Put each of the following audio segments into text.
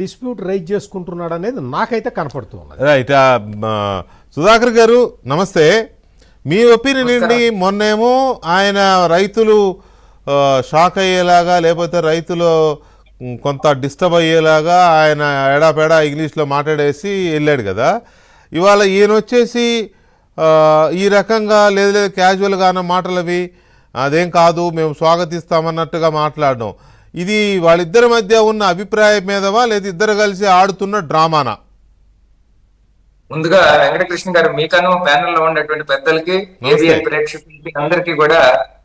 Dispute rise చేసుకుంటున్నాడు అనేది నాకైతే కనపడుతూ ఉన్నది. రైట్. సుధాకర్ గారు నమస్తే. మీ ఒపీనియన్ ఏంటి? మొన్నేమో ఆయన రైతులు షాక్ అయ్యేలాగా లేకపోతే రైతులు కొంత డిస్టర్బ్ అయ్యేలాగా ఆయన ఎడాపెడా ఇంగ్లీష్లో మాట్లాడేసి వెళ్ళాడు కదా. ఇవాళ ఈయన వచ్చేసి ఈ రకంగా లేదు క్యాజువల్గా అన్న మాటలు అవి అదేం కాదు మేము స్వాగతిస్తామన్నట్టుగా మాట్లాడడం, ఇది వాళ్ళిద్దరి మధ్య ఉన్న అభిప్రాయం మీదవా లేదా ఇద్దరు కలిసి ఆడుతున్న డ్రామానా? ముందుగా వెంకటకృష్ణ గారు మీకను ప్యానెల్ లో ఉన్నటువంటి పెద్దలకి ఏబిఎన్ ప్రేక్షకులకి అందరికీ కూడా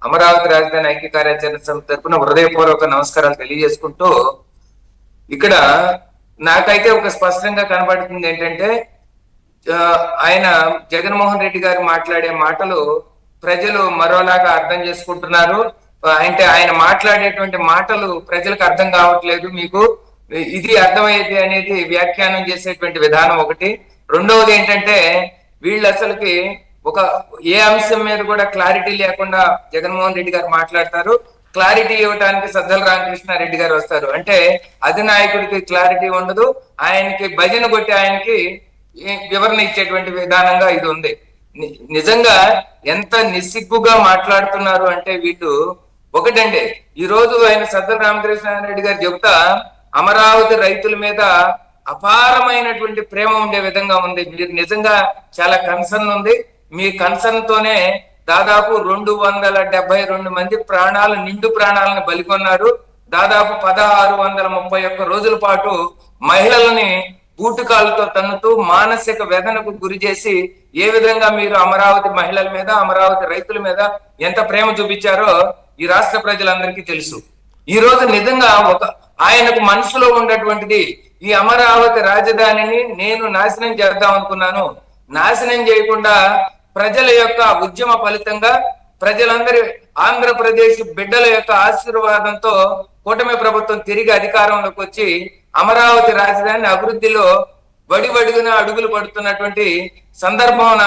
అమరావతి రాజధాని ఐక్య కార్యాచరణ సమితి తరఫున హృదయపూర్వక నమస్కారాలు తెలియజేసుకుంటూ, ఇక్కడ నాకైతే ఒక స్పష్టంగా కనబడుతుంది ఏంటంటే ఆయన జగన్మోహన్ రెడ్డి గారు మాట్లాడే మాటలు ప్రజలు మరోలాగా అర్థం చేసుకుంటున్నారు. అంటే ఆయన మాట్లాడేటువంటి మాటలు ప్రజలకు అర్థం కావట్లేదు, మీకు ఇది అర్థమయ్యేది అనేది వ్యాఖ్యానం చేసేటువంటి విధానం ఒకటి. రెండవది ఏంటంటే వీళ్ళు అసలుకి ఒక ఏ అంశం మీద కూడా క్లారిటీ లేకుండా జగన్మోహన్ రెడ్డి గారు మాట్లాడతారు. క్లారిటీ ఇవ్వడానికి సజ్జల రామకృష్ణారెడ్డి గారు వస్తారు. అంటే అధినాయకుడికి క్లారిటీ ఉండదు, ఆయనకి భజన కొట్టి ఆయనకి వివరణ ఇచ్చేటువంటి విధానంగా ఇది ఉంది. నిజంగా ఎంత నిస్సిగ్గుగా మాట్లాడుతున్నారు అంటే వీళ్ళు. ఒకటండి, ఈ రోజు ఆయన సజ్జల రామకృష్ణారెడ్డి గారు చెబుతా అమరావతి రైతుల మీద అపారమైనటువంటి ప్రేమ ఉండే విధంగా ఉంది. మీరు నిజంగా చాలా కన్సర్న్ ఉంది. మీ కన్సర్న్ తోనే దాదాపు 272 మంది ప్రాణాలు నిండు ప్రాణాలను బలికొన్నారు. దాదాపు 1631 రోజుల పాటు మహిళలని బూటుకాలతో తన్నుతూ మానసిక వేదనకు గురి చేసి ఏ విధంగా మీరు అమరావతి మహిళల మీద అమరావతి రైతుల మీద ఎంత ప్రేమ చూపించారో ఈ రాష్ట్ర ప్రజలందరికీ తెలుసు. ఈ రోజు నిజంగా ఆయనకు మనసులో ఉన్నటువంటిది ఈ అమరావతి రాజధానిని నేను నాశనం చేద్దాం అనుకున్నాను. నాశనం చేయకుండా ప్రజల యొక్క ఉద్యమ ఫలితంగా ప్రజలందరి ఆంధ్రప్రదేశ్ బిడ్డల యొక్క ఆశీర్వాదంతో కూటమి ప్రభుత్వం తిరిగి అధికారంలోకి వచ్చి అమరావతి రాజధాని అభివృద్ధిలో వడివడిగున అడుగులు పడుతున్నటువంటి సందర్భాన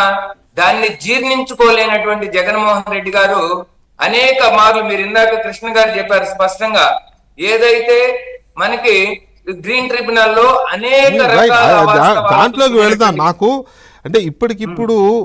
దాన్ని జీర్ణించుకోలేనటువంటి జగన్మోహన్ రెడ్డి గారు అనేక మార్లు, మీరు ఇందాక కృష్ణ గారు చెప్పారు స్పష్టంగా, ఏదైతే మనకి గ్రీన్ ట్రిబ్యునల్ లో అనేక దాంట్లోకి వెళదాం. నాకు అంటే ఇప్పటికిప్పుడు